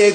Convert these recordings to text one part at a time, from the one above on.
1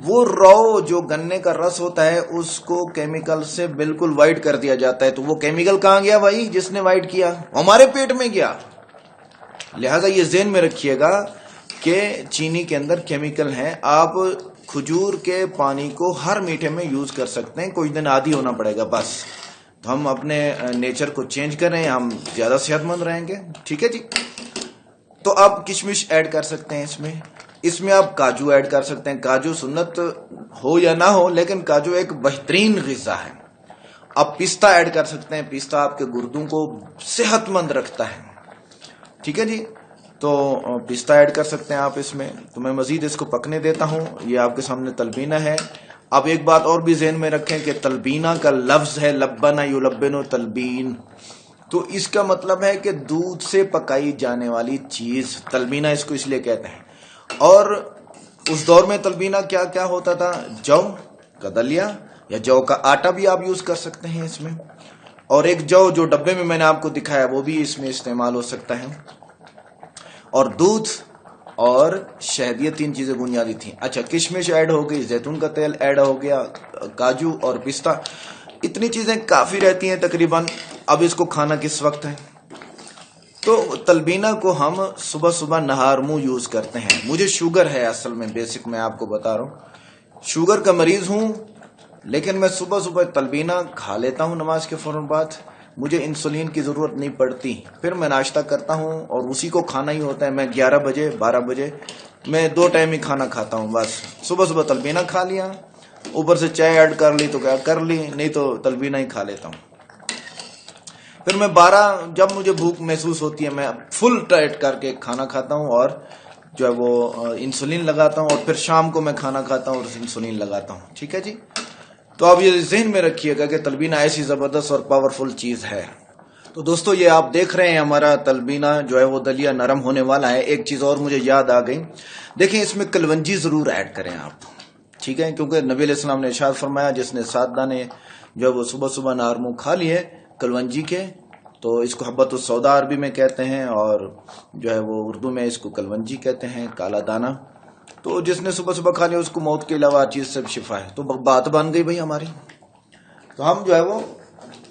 وہ رو جو گنے کا رس ہوتا ہے اس کو کیمیکل سے بالکل وائٹ کر دیا جاتا ہے. تو وہ کیمیکل کہاں گیا بھائی جس نے وائٹ کیا؟ ہمارے پیٹ میں گیا. لہذا یہ ذہن میں رکھیے گا کہ چینی کے اندر کیمیکل ہیں. آپ کھجور کے پانی کو ہر میٹھے میں یوز کر سکتے ہیں, کچھ دن عادی ہونا پڑے گا بس. تو ہم اپنے نیچر کو چینج کریں, ہم زیادہ صحت مند رہیں گے. ٹھیک ہے جی. تو آپ کشمش ایڈ کر سکتے ہیں اس میں آپ کاجو ایڈ کر سکتے ہیں. کاجو سنت ہو یا نہ ہو لیکن کاجو ایک بہترین غذا ہے. آپ پستہ ایڈ کر سکتے ہیں. پستہ آپ کے گردوں کو صحت مند رکھتا ہے. ٹھیک ہے جی. تو پستہ ایڈ کر سکتے ہیں آپ اس میں. تو میں مزید اس کو پکنے دیتا ہوں. یہ آپ کے سامنے تلبینہ ہے. آپ ایک بات اور بھی ذہن میں رکھیں کہ تلبینہ کا لفظ ہے لبنہ یلبن تلبین. تو اس کا مطلب ہے کہ دودھ سے پکائی جانے والی چیز. تلبینہ اس کو اس لیے کہتے ہیں. اور اس دور میں تلبینہ کیا کیا ہوتا تھا؟ جو کا دلیا یا جو کا آٹا بھی آپ یوز کر سکتے ہیں اس میں. اور ایک جو ڈبے میں نے آپ کو دکھایا وہ بھی اس میں استعمال ہو سکتا ہے. اور دودھ اور شہد, یہ 3 چیزیں بنیادی تھیں. اچھا, کشمش ایڈ ہو گئی, زیتون کا تیل ایڈ ہو گیا, کاجو اور پستہ, اتنی چیزیں کافی رہتی ہیں تقریباً. اب اس کو کھانا کس وقت ہے؟ تو تلبینہ کو ہم صبح صبح نہار منہ یوز کرتے ہیں. مجھے شوگر ہے اصل میں, بیسک میں آپ کو بتا رہا ہوں, شوگر کا مریض ہوں, لیکن میں صبح صبح تلبینہ کھا لیتا ہوں نماز کے فوراً بعد. مجھے انسولین کی ضرورت نہیں پڑتی. پھر میں ناشتہ کرتا ہوں اور اسی کو کھانا ہی ہوتا ہے. میں 11 بجے 12 بجے میں 2 ٹائم ہی کھانا کھاتا ہوں بس. صبح صبح تلبینہ کھا لیا, اوپر سے چائے ایڈ کر لی تو کیا کر لی, نہیں تو تلبینہ ہی کھا لیتا ہوں. پھر میں 12 جب مجھے بھوک محسوس ہوتی ہے میں فل ٹائٹ کر کے کھانا کھاتا ہوں اور جو ہے وہ انسولین لگاتا ہوں. اور پھر شام کو میں کھانا کھاتا ہوں اور انسولین لگاتا ہوں. ٹھیک ہے جی. تو آپ یہ ذہن میں رکھیے گا کہ تلبینہ ایسی زبردست اور پاورفل چیز ہے. تو دوستو یہ آپ دیکھ رہے ہیں ہمارا تلبینہ جو ہے وہ دلیا نرم ہونے والا ہے. ایک چیز اور مجھے یاد آ گئی, دیکھیں اس میں کلونجی ضرور ایڈ کریں آپ. ٹھیک ہے, کیونکہ نبی علیہ السلام نے ارشاد فرمایا جس نے 7 دانے جو ہے وہ صبح صبح نہار منہ کھا لیے کلونجی کے, تو اس کو حبۃ السودا عربی میں کہتے ہیں اور جو ہے وہ اردو میں اس کو کلونجی کہتے ہیں, کالا دانہ. تو جس نے صبح صبح کھا لیا اس کو موت کے علاوہ چیز سے شفا ہے. تو بات بن گئی بھائی ہماری. تو ہم جو ہے وہ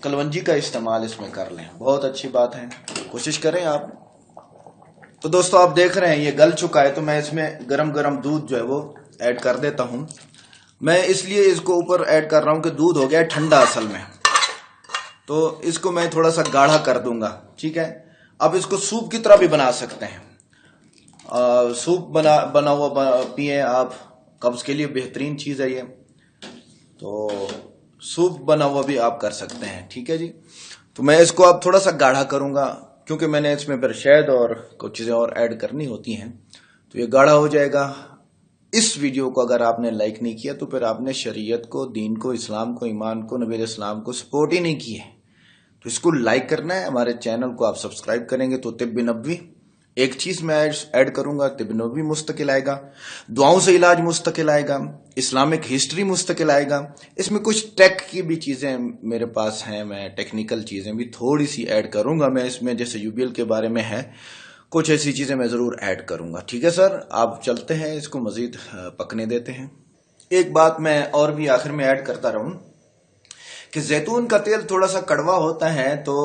کلونجی کا استعمال اس میں کر لیں, بہت اچھی بات ہے, کوشش کریں آپ. تو دوستو آپ دیکھ رہے ہیں یہ گل چکا ہے, تو میں اس میں گرم گرم دودھ جو ہے وہ ایڈ کر دیتا ہوں. میں اس لیے اس کو اوپر ایڈ کر رہا ہوں کہ دودھ ہو گیا ٹھنڈا اصل میں, تو اس کو میں تھوڑا سا گاڑھا کر دوں گا. ٹھیک ہے. اب اس کو سوپ کی طرح بھی بنا سکتے ہیں. سوپ بنا ہوا پیئیں آپ, قبض کے لیے بہترین چیز ہے یہ. تو سوپ بنا ہوا بھی آپ کر سکتے ہیں. ٹھیک ہے جی. تو میں اس کو اب تھوڑا سا گاڑھا کروں گا کیونکہ میں نے اس میں پھر شہد اور کچھ چیزیں اور ایڈ کرنی ہوتی ہیں. تو یہ گاڑھا ہو جائے گا. اس ویڈیو کو اگر آپ نے لائک نہیں کیا تو پھر آپ نے شریعت کو, دین کو, اسلام کو, ایمان کو, نبی علیہ السلام کو سپورٹ ہی نہیں کی ہے. تو اس کو لائک کرنا ہے. ہمارے چینل کو آپ سبسکرائب کریں گے تو طب نبوی ایک چیز میں ایڈ کروں گا, طب نبوی مستقل آئے گا, دعاؤں سے علاج مستقل آئے گا, اسلامک ہسٹری مستقل آئے گا. اس میں کچھ ٹیک کی بھی چیزیں میرے پاس ہیں, میں ٹیکنیکل چیزیں بھی تھوڑی سی ایڈ کروں گا میں اس میں, جیسے UBL کے بارے میں ہے, کچھ ایسی چیزیں میں ضرور ایڈ کروں گا. ٹھیک ہے سر, آپ چلتے ہیں اس کو مزید پکنے دیتے ہیں. ایک بات میں اور بھی آخر میں ایڈ کرتا رہوں کہ زیتون کا تیل تھوڑا سا کڑوا ہوتا ہے تو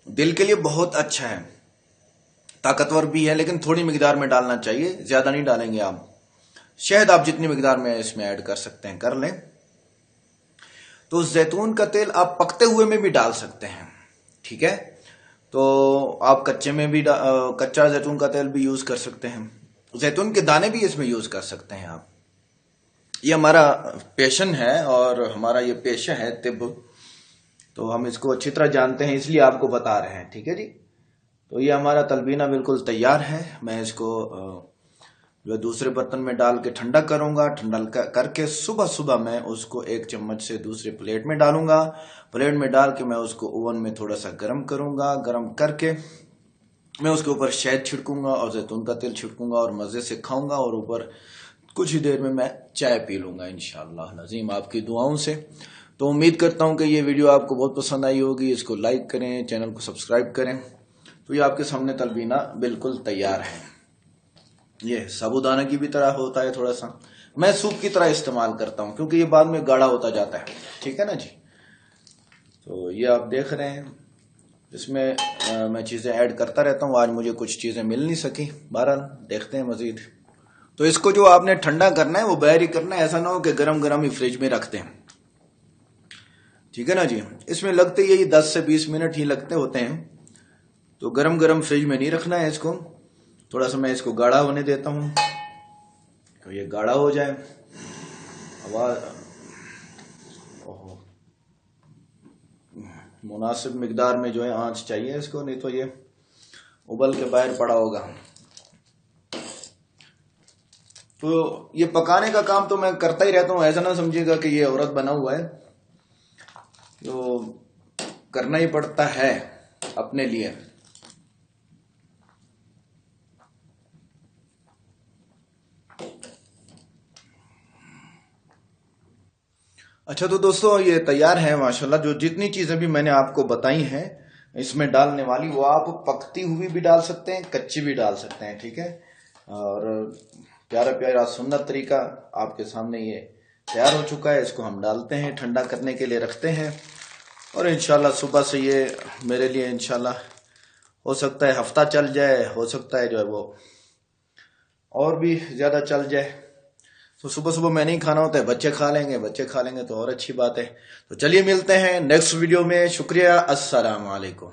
دل کے لیے بہت اچھا ہے, طاقتور بھی ہے, لیکن تھوڑی مقدار میں ڈالنا چاہیے, زیادہ نہیں ڈالیں گے آپ. شہد آپ جتنی مقدار میں اس میں ایڈ کر سکتے ہیں کر لیں. تو زیتون کا تیل آپ پکتے ہوئے میں بھی ڈال سکتے ہیں. ٹھیک ہے. تو آپ کچے میں بھی کچا زیتون کا تیل بھی یوز کر سکتے ہیں. زیتون کے دانے بھی اس میں یوز کر سکتے ہیں آپ. یہ ہمارا پیشن ہے اور ہمارا یہ پیشہ ہے طب, تو ہم اس کو اچھی طرح جانتے ہیں, اس لیے آپ کو بتا رہے ہیں. ٹھیک ہے جی. تو یہ ہمارا تلبینہ بالکل تیار ہے. میں اس کو جو دوسرے برتن میں ڈال کے ٹھنڈا کروں گا. ٹھنڈا کر کے صبح صبح میں اس کو ایک چمچ سے دوسرے پلیٹ میں ڈالوں گا. پلیٹ میں ڈال کے میں اس کو اوون میں تھوڑا سا گرم کروں گا. گرم کر کے میں اس کے اوپر شہد چھڑکوں گا اور زیتون کا تیل چھڑکوں گا اور مزے سے کھاؤں گا, اور اوپر کچھ ہی دیر میں چائے پی لوں گا انشاءاللہ العظیم آپ کی دعاؤں سے. تو امید کرتا ہوں کہ یہ ویڈیو آپ کو بہت پسند آئی ہوگی. اس کو لائک کریں, چینل کو سبسکرائب کریں. تو یہ آپ کے سامنے تلبینہ بالکل تیار ہے. یہ سابودانہ کی بھی طرح ہوتا ہے تھوڑا سا, میں سوپ کی طرح استعمال کرتا ہوں کیونکہ یہ بعد میں گاڑھا ہوتا جاتا ہے. ٹھیک ہے نا جی. تو یہ آپ دیکھ رہے ہیں اس میں میں چیزیں ایڈ کرتا رہتا ہوں. آج مجھے کچھ چیزیں مل نہیں سکی, بہرحال دیکھتے ہیں مزید. تو اس کو جو آپ نے ٹھنڈا کرنا ہے وہ باہر ہی کرنا ہے, ایسا نہ ہو کہ گرم گرم ہی فریج میں رکھتے ہیں. ٹھیک ہے نا جی. اس میں لگتے یہی 10 سے 20 منٹ ہی لگتے ہوتے ہیں. تو گرم گرم فریج میں نہیں رکھنا ہے اس کو, تھوڑا سا میں اس کو گاڑھا ہونے دیتا ہوں. تو یہ گاڑھا ہو جائے. آواز مناسب مقدار میں جو ہے آنچ چاہیے اس کو, نہیں تو یہ ابل کے باہر پڑا ہوگا. تو یہ پکانے کا کام تو میں کرتا ہی رہتا ہوں, ایسا نہ سمجھے گا کہ یہ عورت بنا ہوا ہے. تو کرنا ہی پڑتا ہے اپنے لیے. اچھا تو دوستو یہ تیار ہے ماشاءاللہ. جو جتنی چیزیں بھی میں نے آپ کو بتائی ہیں اس میں ڈالنے والی, وہ آپ پکتی ہوئی بھی ڈال سکتے ہیں, کچی بھی ڈال سکتے ہیں. ٹھیک ہے. اور پیارا پیارا سنت طریقہ آپ کے سامنے یہ تیار ہو چکا ہے. اس کو ہم ڈالتے ہیں, ٹھنڈا کرنے کے لیے رکھتے ہیں, اور انشاءاللہ صبح سے یہ میرے لیے انشاءاللہ ہو سکتا ہے ہفتہ چل جائے, ہو سکتا ہے جو ہے وہ اور بھی زیادہ چل جائے. تو صبح صبح میں نہیں کھانا ہوتا ہے, بچے کھا لیں گے تو اور اچھی بات ہے. تو چلیے ملتے ہیں نیکسٹ ویڈیو میں. شکریہ. السلام علیکم.